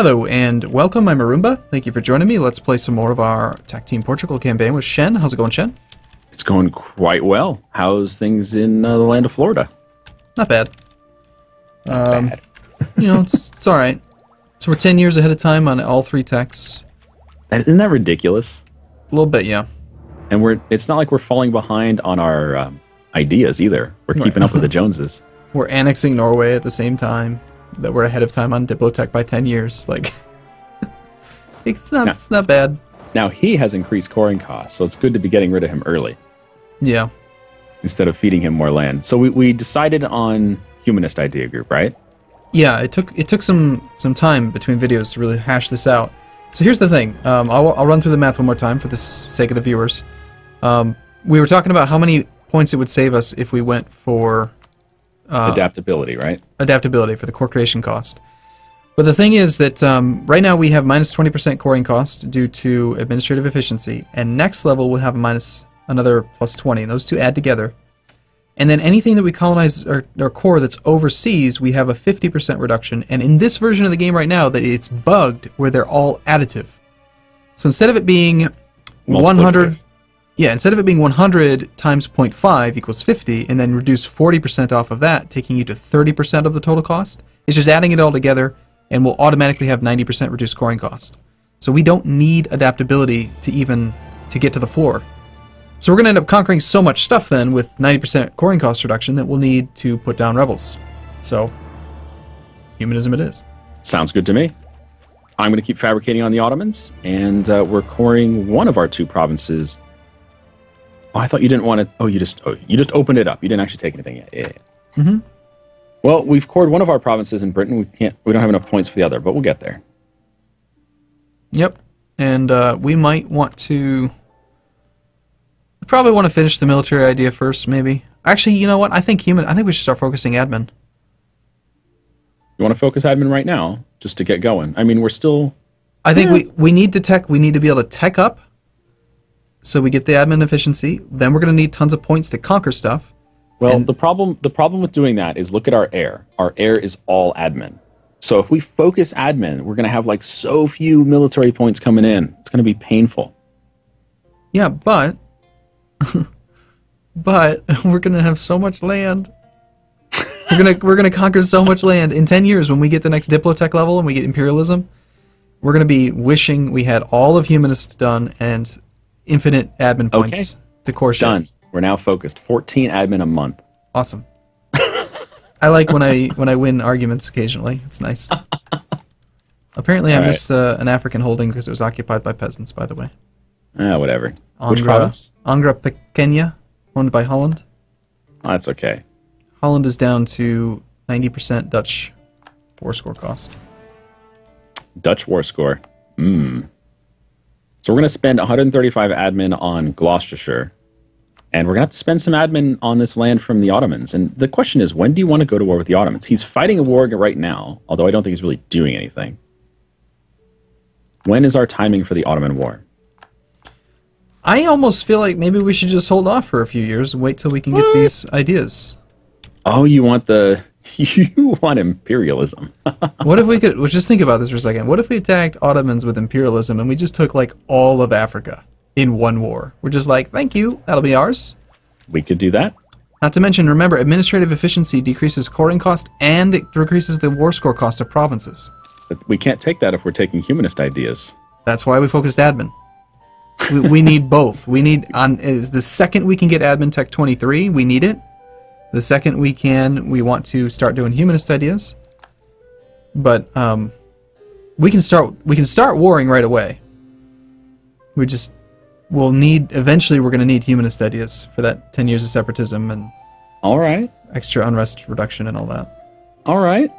Hello and welcome, I'm Arumba. Thank you for joining me. Let's play some more of our TacTeam Portugal campaign with Shen. How's it going, Shen? It's going quite well. How's things in the land of Florida? Not bad. Not bad. You know, it's alright. So we're 10 years ahead of time on all three techs. Isn't that ridiculous? A little bit, yeah. And it's not like we're falling behind on our ideas either. We're keeping up with the Joneses. We're annexing Norway at the same time that we're ahead of time on Diplotech by 10 years. Like, it's not bad. Now, he has increased coring costs, so it's good to be getting rid of him early. Yeah. Instead of feeding him more land. So we decided on humanist idea group, right? Yeah, it took some time between videos to really hash this out. So here's the thing. I'll run through the math one more time for the sake of the viewers. We were talking about how many points it would save us if we went for adaptability, right? Adaptability for the core creation cost. But the thing is that right now we have minus 20% coring cost due to administrative efficiency, and next level we'll have another plus 20. Those two add together. And then anything that we colonize or core that's overseas, we have a 50% reduction. And in this version of the game right now, that it's bugged where they're all additive. So instead of it being 100, yeah, instead of it being 100 times 0.5 equals 50, and then reduce 40% off of that, taking you to 30% of the total cost, it's just adding it all together, and we'll automatically have 90% reduced coring cost. So we don't need adaptability to get to the floor. So we're going to end up conquering so much stuff then with 90% coring cost reduction that we'll need to put down rebels. So, humanism it is. Sounds good to me. I'm going to keep fabricating on the Ottomans, and we're coring one of our two provinces. Oh, I thought you didn't want to... Oh, you just opened it up. You didn't actually take anything yet. Yeah. Mm-hmm. Well, we've cored one of our provinces in Britain. We don't have enough points for the other, but we'll get there. Yep. And we might want to... We probably want to finish the military idea first, maybe. Actually, you know what? I think we should start focusing admin. You want to focus admin right now, just to get going? I mean, we're still... I think we need to be able to tech up, so we get the admin efficiency. Then we're going to need tons of points to conquer stuff. Well, the problem with doing that is look at our air. Our air is all admin. So if we focus admin, we're going to have like so few military points coming in. It's going to be painful. Yeah, but we're going to have so much land. We're going to conquer so much land in 10 years when we get the next Diplotech level and we get imperialism. We're going to be wishing we had all of humanist done and infinite admin points to core shit. Done. We're now focused. 14 admin a month. Awesome. I like when I win arguments occasionally. It's nice. Apparently, I missed an African holding because it was occupied by peasants. By the way. Whatever. Which province? Angra Pequena, owned by Holland. Oh, that's okay. Holland is down to 90% Dutch war score cost. Dutch war score. So we're going to spend 135 admin on Gloucestershire. And we're going to have to spend some admin on this land from the Ottomans. And the question is, when do you want to go to war with the Ottomans? He's fighting a war right now, although I don't think he's really doing anything. When is our timing for the Ottoman War? I almost feel like maybe we should just hold off for a few years and wait till we can get these ideas. Oh, you want imperialism. What if we could, just think about this for a second. What if we attacked Ottomans with imperialism and we just took like all of Africa in one war? We're just like, thank you, that'll be ours. We could do that. Not to mention, remember, administrative efficiency decreases coring cost and it decreases the war score cost of provinces. But we can't take that if we're taking humanist ideas. That's why we focused admin. We need both. We need the second we can get admin tech 23, we need it. The second we want to start doing humanist ideas. But we can start warring right away. Eventually we're going to need humanist ideas for that 10 years of separatism and all right, extra unrest reduction and all that. All right.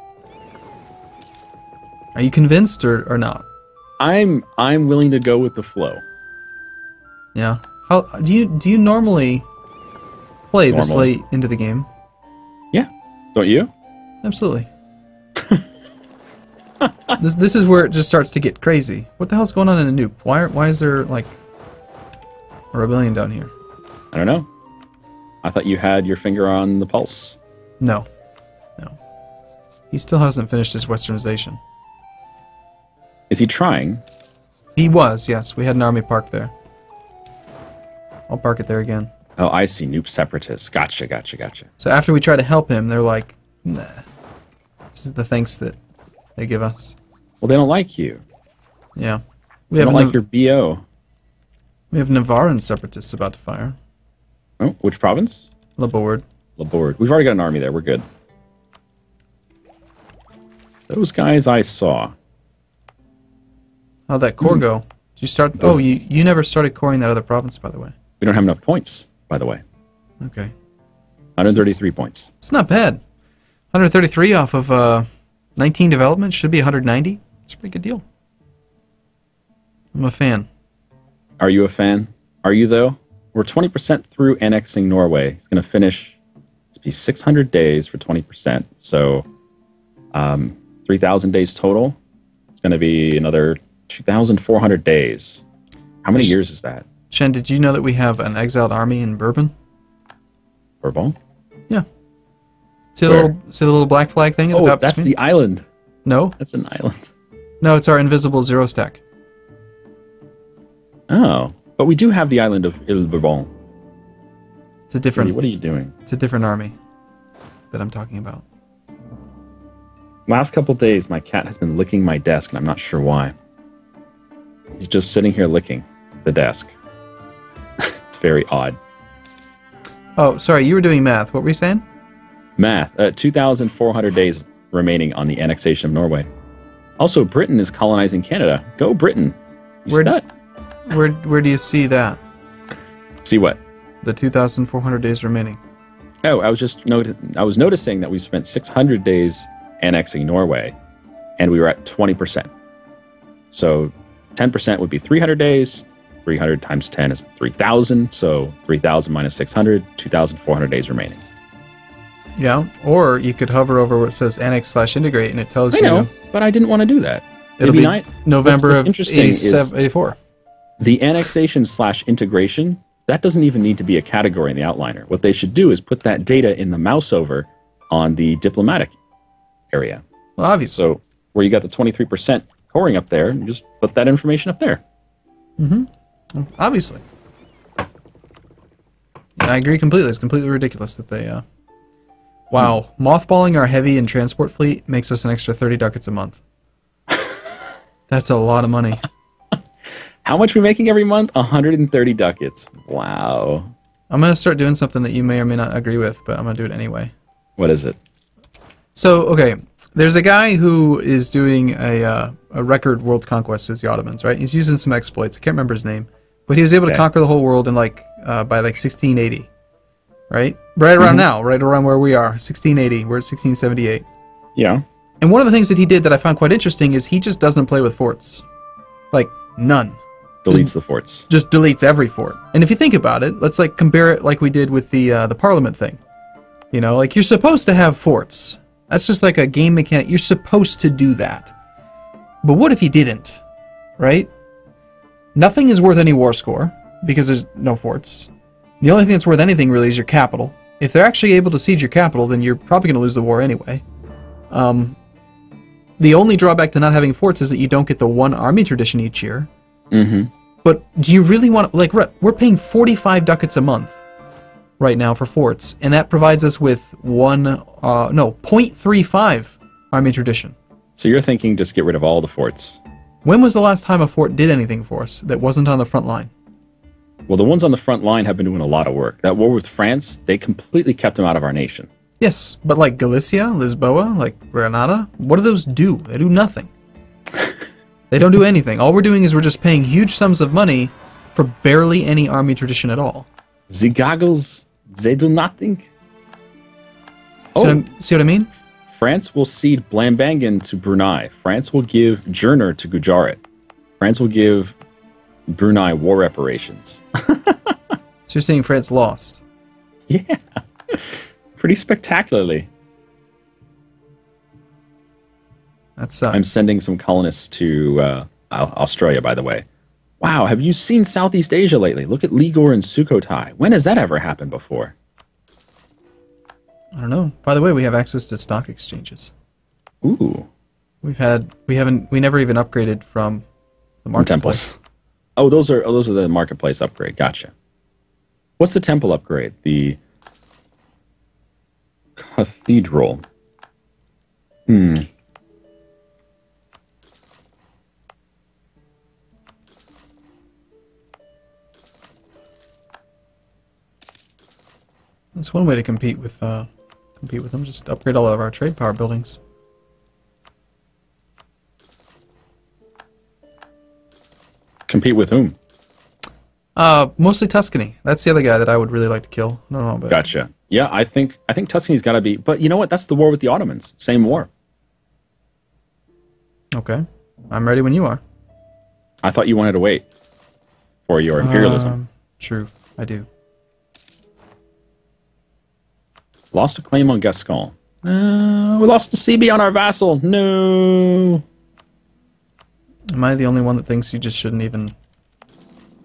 Are you convinced or not? I'm willing to go with the flow. Yeah. How do you normally play this late into the game? Yeah. Don't you? Absolutely. This is where it just starts to get crazy. What the hell's going on in a nuke? Why is there like a rebellion down here? I don't know. I thought you had your finger on the pulse. No. He still hasn't finished his westernization. Is he trying? He was, yes. We had an army parked there. I'll park it there again. Oh, I see. Noob separatists. Gotcha, gotcha, gotcha. So after we try to help him, they're like, nah. This is the thanks that they give us. Well, they don't like you. Yeah. They don't like your BO. We have Navarran separatists about to fire. Oh, which province? Laborde. Laborde. We've already got an army there. We're good. Those guys I saw. How'd that core go? Did you start? Oh, you never started coring that other province, by the way. We don't have enough points, by the way. Okay. 133 points. It's not bad. 133 off of 19 development should be 190. It's a pretty good deal. I'm a fan. Are you a fan? Are you, though? We're 20% through annexing Norway. It's going to finish, it's be 600 days for 20%. So 3,000 days total. It's going to be another 2,400 days. How many years is that? Shen, did you know that we have an exiled army in Bourbon? Bourbon? Yeah. See the little black flag thing at the top? That's the island. No? That's an island. No, it's our invisible zero stack. Oh. But we do have the island of Ile Bourbon. It's a different... What are you doing? It's a different army that I'm talking about. Last couple days, my cat has been licking my desk, and I'm not sure why. He's just sitting here licking the desk. It's very odd. Oh, sorry, you were doing math. What were you saying? Math. 2,400 days remaining on the annexation of Norway. Also, Britain is colonizing Canada. Go Britain. You see that? Where do you see that? See what? The 2,400 days remaining. Oh, I was noticing that we spent 600 days annexing Norway, and we were at 20%. So 10% would be 300 days. 300 times 10 is 3,000. So 3,000 minus 600, 2,400 days remaining. Yeah, or you could hover over where it says annex/integrate, and it tells you... I know, but I didn't want to do that. It'll be November of 84. The annexation/integration, that doesn't even need to be a category in the outliner. What they should do is put that data in the mouse over on the diplomatic area. Well, obviously. So where you got the 23% coring up there, you just put that information up there. Mm-hmm. Obviously. I agree completely. It's completely ridiculous that they... Wow. Mothballing our heavy and transport fleet makes us an extra 30 ducats a month. That's a lot of money. How much are we making every month? 130 ducats. Wow. I'm going to start doing something that you may or may not agree with, but I'm going to do it anyway. What is it? So, okay. There's a guy who is doing a record world conquest as the Ottomans, right? He's using some exploits. I can't remember his name. But he was able to conquer the whole world in by 1680. Right? Right around now. Right around where we are. 1680. We're at 1678. Yeah. And one of the things that he did that I found quite interesting is he just doesn't play with forts. Like, none. Deletes the forts. Just deletes every fort. And if you think about it, let's compare it like we did with the Parliament thing. You know, you're supposed to have forts. That's just like a game mechanic. You're supposed to do that. But what if you didn't? Right? Nothing is worth any war score because there's no forts. The only thing that's worth anything really is your capital. If they're actually able to siege your capital, then you're probably going to lose the war anyway. The only drawback to not having forts is that you don't get the one army tradition each year. Mm-hmm. But do you really want to... we're paying 45 ducats a month right now for forts, and that provides us with 0.35 army tradition. So you're thinking just get rid of all the forts. When was the last time a fort did anything for us that wasn't on the front line? Well, the ones on the front line have been doing a lot of work. That war with France, they completely kept them out of our nation. Yes, but Galicia, Lisboa, Granada, what do those do? They do nothing. They don't do anything. All we're doing is we're just paying huge sums of money for barely any army tradition at all. The goggles, they do nothing. See what I mean? France will cede Blambangan to Brunei. France will give Jurner to Gujarat. France will give Brunei war reparations. So you're saying France lost? Yeah. Pretty spectacularly. That sucks. I'm sending some colonists to Australia, by the way. Wow, have you seen Southeast Asia lately? Look at Ligor and Sukhothai. When has that ever happened before? I don't know. By the way, we have access to stock exchanges. Ooh. We never even upgraded from the marketplace. Temples. Oh, those are the marketplace upgrade. Gotcha. What's the temple upgrade? The cathedral. That's one way to compete with them. Just upgrade all of our trade power buildings. Compete with whom? Mostly Tuscany. That's the other guy that I would really like to kill. No, but Gotcha. Yeah, I think Tuscany's got to be. But you know what? That's the war with the Ottomans. Same war. Okay, I'm ready when you are. I thought you wanted to wait for your imperialism. True, I do. Lost a claim on Gascon. We lost a CB on our vassal. No. Am I the only one that thinks you just shouldn't even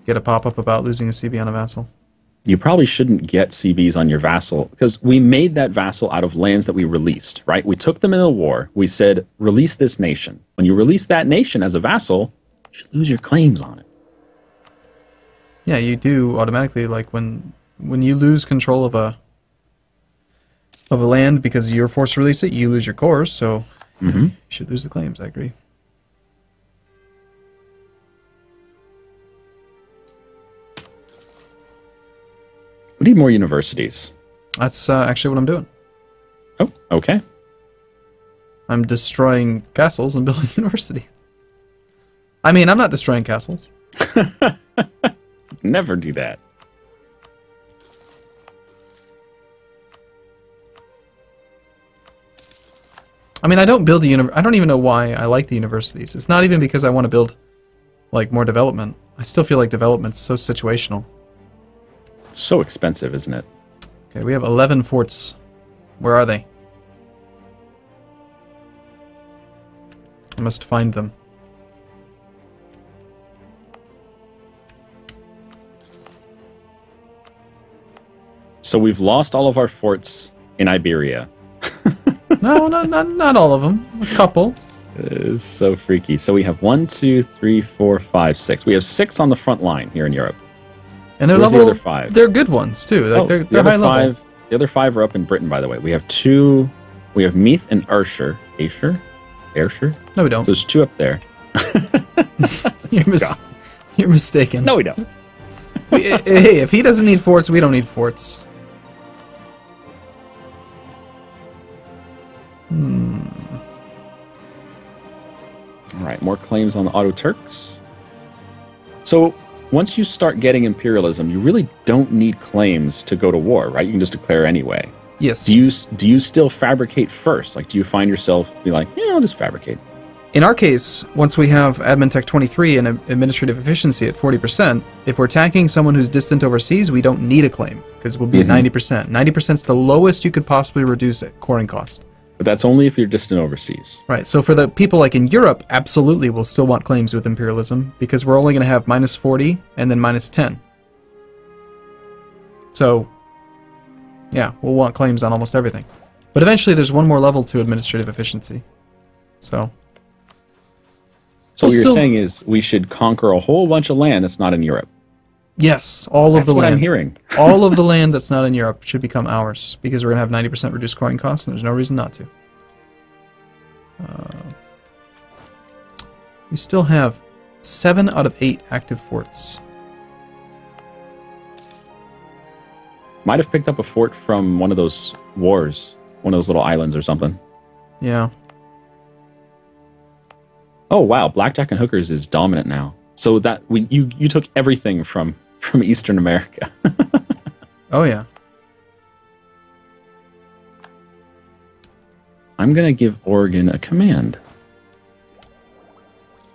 get a pop-up about losing a CB on a vassal? You probably shouldn't get CBs on your vassal, because we made that vassal out of lands that we released, right? We took them in the war. We said, release this nation. When you release that nation as a vassal, you should lose your claims on it. Yeah, you do automatically. Like when you lose control of a land because you're forced to release it, you lose your cores, so you should lose the claims. I agree. We need more universities. That's actually what I'm doing. Oh, okay. I'm destroying castles and building universities. I mean, I'm not destroying castles. Never do that. I mean, I don't build I don't even know why I like the universities. It's not even because I want to build like more development. I still feel like development's so situational. It's so expensive, isn't it? Okay, we have 11 forts. Where are they? I must find them. So we've lost all of our forts in Iberia. No, not all of them. A couple. It is so freaky. So we have 1, 2, 3, 4, 5, 6. We have 6 on the front line here in Europe. And they're Where's level, the other 5? They're good ones too. Like they're high level. The other 5 are up in Britain, by the way. We have 2. We have Meath and Ayrshire. Ayrshire? No, we don't. So there's 2 up there. You're mistaken. No, we don't. Hey, if he doesn't need forts, we don't need forts. All right, more claims on the Otto Turks. So once you start getting imperialism, you really don't need claims to go to war, right? You can just declare anyway. Yes. Do you still fabricate first? Like, do you find yourself be like, yeah, I'll just fabricate? In our case, once we have admin tech 23 and administrative efficiency at 40%, if we're attacking someone who's distant overseas, we don't need a claim because we'll be at 90%. 90% is the lowest you could possibly reduce at coring cost. But that's only if you're distant overseas. Right, so for the people like in Europe, absolutely we'll still want claims with imperialism because we're only going to have minus 40 and then minus 10. So, yeah, we'll want claims on almost everything. But eventually there's one more level to administrative efficiency. So what you're saying is we should conquer a whole bunch of land that's not in Europe. Yes, all of the land. That's what I'm hearing. All of the land that's not in Europe should become ours because we're going to have 90% reduced coring costs and there's no reason not to. We still have 7 out of 8 active forts. Might have picked up a fort from one of those wars, one of those little islands or something. Yeah. Oh wow, blackjack and hookers is dominant now. So that you took everything from Eastern America. Oh yeah. I'm gonna give Oregon a command.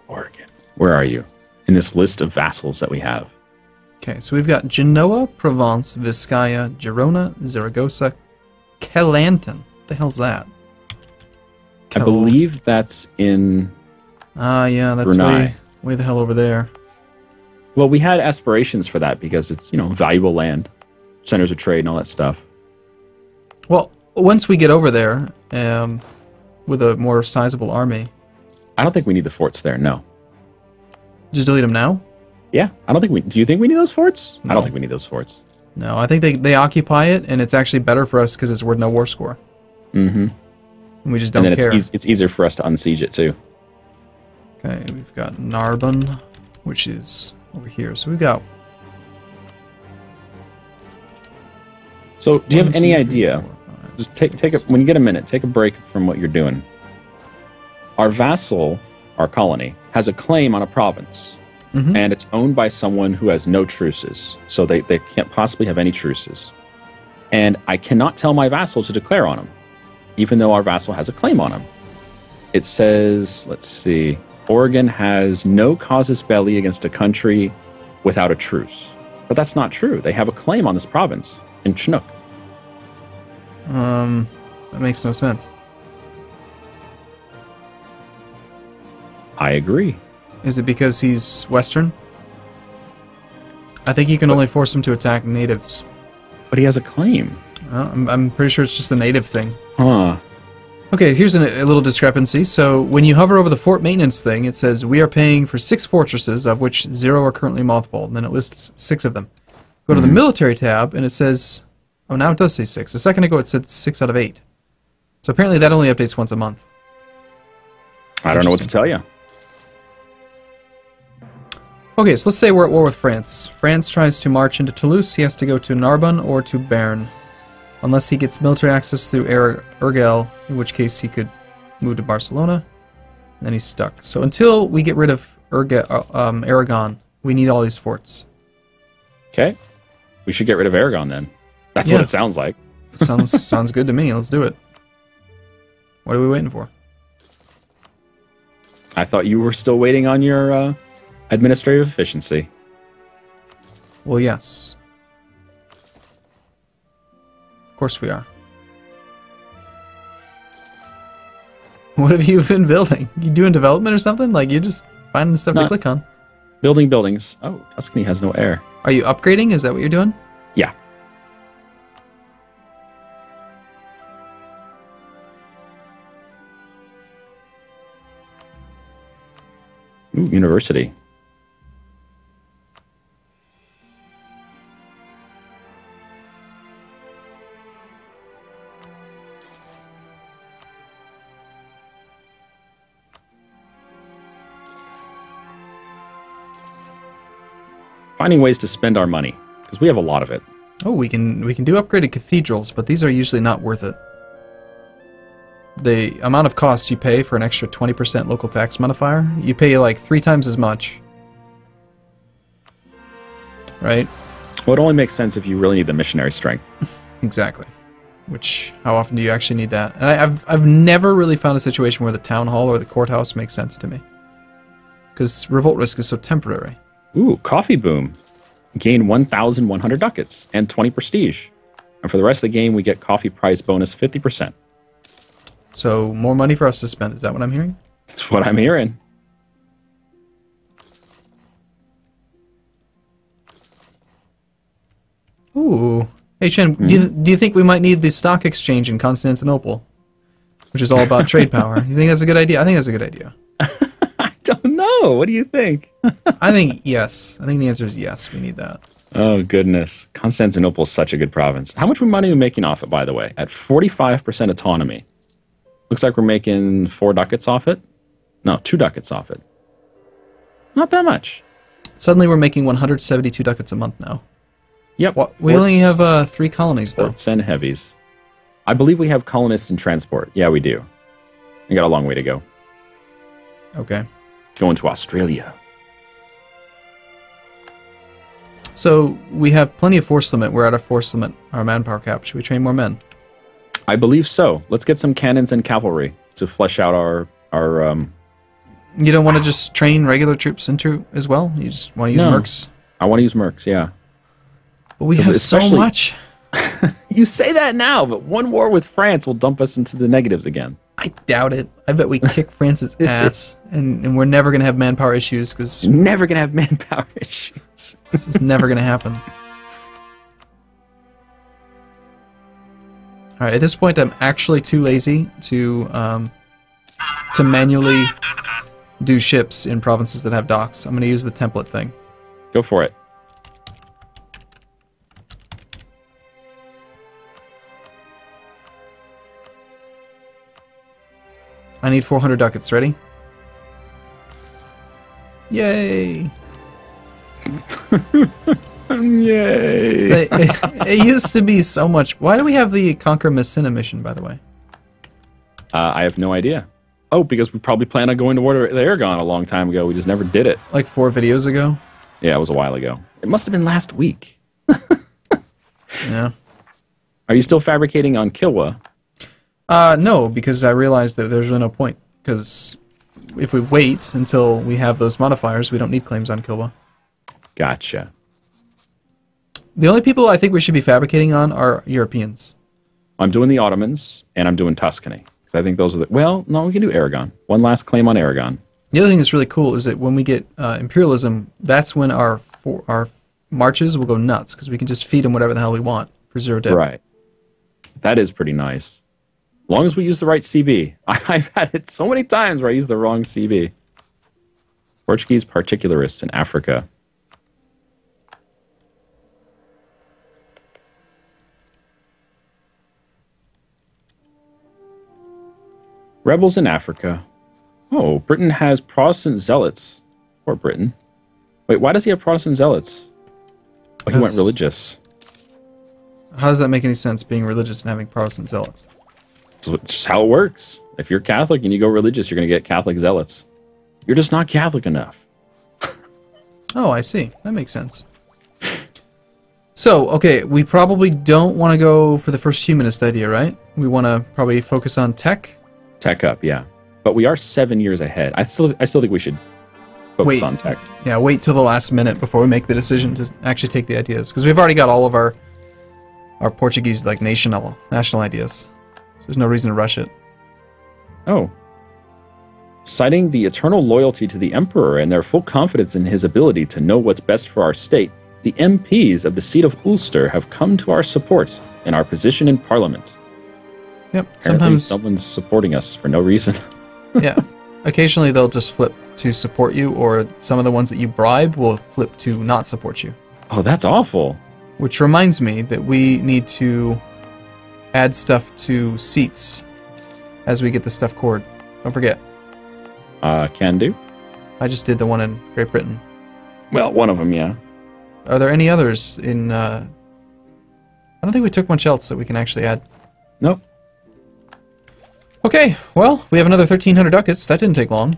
Oregon, where are you in this list of vassals that we have? Okay, so we've got Genoa, Provence, Vizcaya, Girona, Zaragoza, Kelantan. What the hell's that? I believe that's in. Yeah, that's way the hell over there. Well, we had aspirations for that because it's, valuable land, centers of trade and all that stuff. Well, once we get over there, with a more sizable army, I don't think we need the forts there, no. Just delete them now? Yeah, I don't think we... Do you think we need those forts? No. I don't think we need those forts. No, I think they occupy it, and it's actually better for us because it's worth no war score. Mm-hmm. And we just don't care. It's easier for us to unsiege it, too. Okay, we've got Narbonne, which is over here. So we've got... So, do you have any idea? Just take a, when you get a minute, take a break from what you're doing. Our vassal, our colony, has a claim on a province, and it's owned by someone who has no truces. So they can't possibly have any truces. And I cannot tell my vassal to declare on him, even though our vassal has a claim on him. It says, let's see, Oregon has no casus belli against a country without a truce. But that's not true. They have a claim on this province in Chinook. That makes no sense. I agree. Is it because he's Western? I think you can only force him to attack natives. But he has a claim. I'm pretty sure it's just a native thing. Huh. Okay, here's a little discrepancy. So when you hover over the fort maintenance thing, it says we are paying for 6 fortresses, of which 0 are currently mothballed, and then it lists 6 of them. Go to the military tab, and it says... Oh, now it does say 6. A second ago it said 6 out of 8. So apparently that only updates once a month. I don't know what to tell you. Okay, so let's say we're at war with France. France tries to march into Toulouse. He has to go to Narbonne or to Bern. Unless he gets military access through Urgell, in which case he could move to Barcelona. And then he's stuck. So until we get rid of Aragon, we need all these forts. Okay. We should get rid of Aragon then. That's what it sounds like. Sounds good to me. Let's do it. What are we waiting for? I thought you were still waiting on your administrative efficiency. Well, yes. Of course we are. What have you been building? You doing development or something? Like, you're just finding the stuff to click on. Building buildings. Oh, Tuscany has no air. Are you upgrading? Is that what you're doing? Yeah. Ooh, university. Finding ways to spend our money, because we have a lot of it. Oh, we can do upgraded cathedrals, but these are usually not worth it. The amount of cost you pay for an extra 20% local tax modifier, you pay like 3 times as much. Right? Well, it only makes sense if you really need the missionary strength. Exactly. Which, how often do you actually need that? And I've never really found a situation where the town hall or the courthouse makes sense to me. Because revolt risk is so temporary. Ooh, coffee boom. Gain 1,100 ducats and 20 prestige. And for the rest of the game, we get coffee price bonus 50%. So, more money for us to spend. Is that what I'm hearing? That's what I'm hearing. Ooh. Hey, Chen, do you think we might need the stock exchange in Constantinople? Which is all about trade power. You think that's a good idea? I think that's a good idea. I don't know. What do you think? I think yes. I think the answer is yes. We need that. Oh, goodness. Constantinople is such a good province. How much money are we making off it, by the way? At 45% autonomy. Looks like we're making 4 ducats off it. No, 2 ducats off it. Not that much. Suddenly we're making 172 ducats a month now. Yep. Well, we only have 3 colonies, though. Forts and heavies. I believe we have colonists in transport. Yeah, we do. We got a long way to go. Okay. Going to Australia. So, we have plenty of force limit. We're at our force limit, our manpower cap. Should we train more men? I believe so. Let's get some cannons and cavalry to flesh out our You don't want to just train regular troops into as well? You just want to use mercs? I want to use mercs, yeah. But we have so much. You say that now, but one war with France will dump us into the negatives again. I doubt it. I bet we kick France's ass, and we're never going to have manpower issues, because... You're never going to have manpower issues. It's just never going to happen. Alright, at this point I'm actually too lazy to to manually do ships in provinces that have docks. I'm going to use the template thing. Go for it. I need 400 ducats. Ready? Yay! Yay! It used to be so much. Why do we have the Conquer Messina mission, by the way? I have no idea. Oh, because we probably planned on going to War of the Aragon a long time ago. We just never did it. Like 4 videos ago? Yeah, it was a while ago. It must have been last week. Yeah. Are you still fabricating on Kilwa? No, because I realized that there's really no point. Because if we wait until we have those modifiers, we don't need claims on Kilwa. Gotcha. The only people I think we should be fabricating on are Europeans. I'm doing the Ottomans, and I'm doing Tuscany. Because I think those are the... Well, no, we can do Aragon. One last claim on Aragon. The other thing that's really cool is that when we get imperialism, that's when our marches will go nuts. Because we can just feed them whatever the hell we want for 0 debt. Right. That is pretty nice. As long as we use the right CB. I've had it so many times where I use the wrong CB. Portuguese particularists in Africa. Rebels in Africa. Oh, Britain has Protestant zealots. Poor Britain. Wait, why does he have Protestant zealots? Oh, he went religious. How does that make any sense, being religious and having Protestant zealots? So it's just how it works. If you're Catholic and you go religious, you're going to get Catholic zealots. You're just not Catholic enough. Oh, I see. That makes sense. So, okay, we probably don't want to go for the first humanist idea, right? We want to probably focus on tech. Tech up, yeah. But we are 7 years ahead. I still think we should focus on tech. Yeah, wait till the last minute before we make the decision to actually take the ideas, because we've already got all of our Portuguese like national ideas. So there's no reason to rush it. Oh. Citing the eternal loyalty to the Emperor and their full confidence in his ability to know what's best for our state, the MPs of the seat of Ulster have come to our support in our position in Parliament. Yep. Apparently Sometimes someone's supporting us for no reason. Yeah. Occasionally they'll just flip to support you, or some of the ones that you bribe will flip to not support you. Oh, that's awful. Which reminds me that we need to add stuff to seats as we get the stuff cored. Don't forget. Can do. I just did the one in Great Britain. Well, one of them, yeah. Are there any others in... I don't think we took much else that we can actually add. Nope. Okay, well, we have another 1,300 ducats. That didn't take long.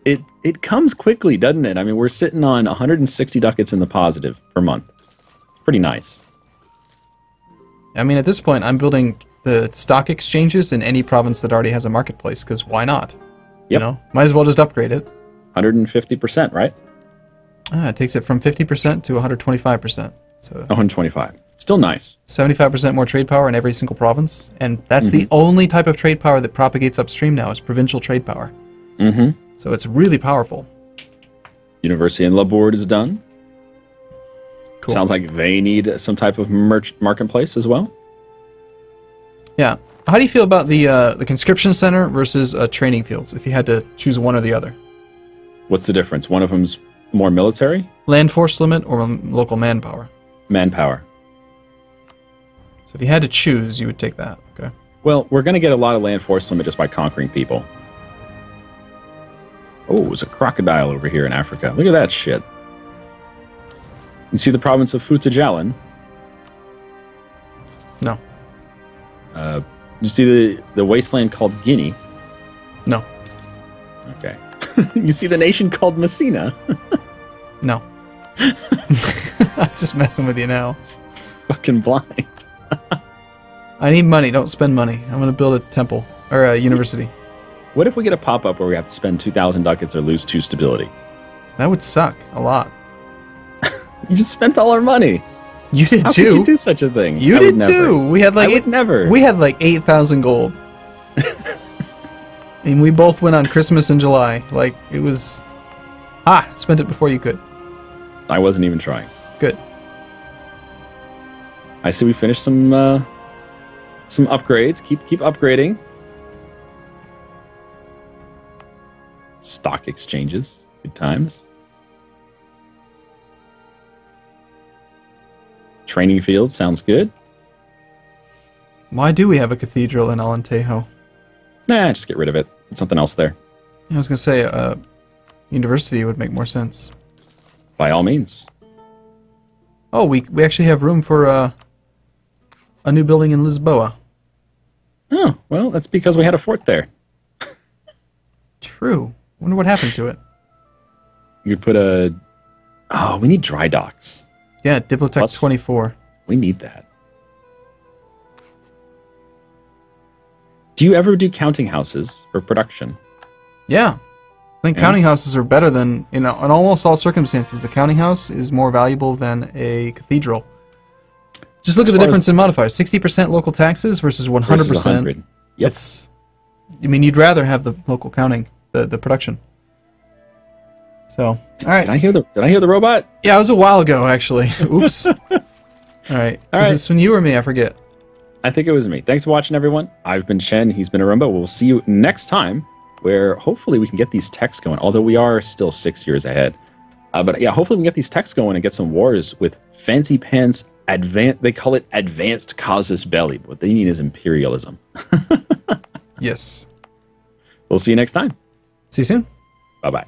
It comes quickly, doesn't it? I mean, we're sitting on 160 ducats in the positive per month. Pretty nice. I mean, at this point, I'm building the stock exchanges in any province that already has a marketplace, because why not? Yep. You know, might as well just upgrade it. 150%, right? It takes it from 50% to 125%. So 125. Still nice. 75% more trade power in every single province, and that's the only type of trade power that propagates upstream now, is provincial trade power. Mm-hmm. So it's really powerful. University in Labourd is done. Cool. Sounds like they need some type of marketplace as well. Yeah. How do you feel about the conscription center versus training fields, if you had to choose one or the other? What's the difference? One of them's more military? Land force limit or local manpower? Manpower. So if you had to choose, you would take that. Okay. Well, we're going to get a lot of land force limit just by conquering people. Oh, there's a crocodile over here in Africa. Look at that shit. You see the province of Futajalan? No. You see the wasteland called Guinea? No. Okay. You see the nation called Messina? No. I'm just messing with you now. Fucking blind. I need money. Don't spend money. I'm going to build a temple. Or a university. What if we get a pop-up where we have to spend 2,000 ducats or lose 2 stability? That would suck a lot. You just spent all our money. You did How too. could you do such a thing? You did too. We had like I would never. We had like 8,000 gold. And we both went on Christmas in July. Like it was. Spent it before you could. I wasn't even trying. Good. I see we finished some some upgrades. Keep upgrading. Stock exchanges. Good times. Training field sounds good. Why do we have a cathedral in Alentejo? Nah, just get rid of it. Put something else there. I was going to say, university would make more sense. By all means. Oh, we actually have room for a new building in Lisboa. Oh, well, that's because we had a fort there. True. Wonder what happened to it. You could put a... Oh, we need dry docks. Yeah, Diplotech 24. We need that. Do you ever do counting houses for production? Yeah. I think counting houses are better than, in almost all circumstances, a counting house is more valuable than a cathedral. Just look at the difference in modifiers. 60% local taxes versus 100%. Versus 100. Yep. I mean, you'd rather have the local counting, the production. So, all right. Did I hear the robot? Yeah, it was a while ago, actually. Oops. All right. Was this from you or me? I forget. I think it was me. Thanks for watching, everyone. I've been Shen. He's been Arumba. We'll see you next time, where hopefully we can get these techs going, although we are still 6 years ahead. But yeah, hopefully we can get these techs going and get some wars with fancy pants, they call it advanced casus belli. What they mean is imperialism. Yes. We'll see you next time. See you soon. Bye-bye.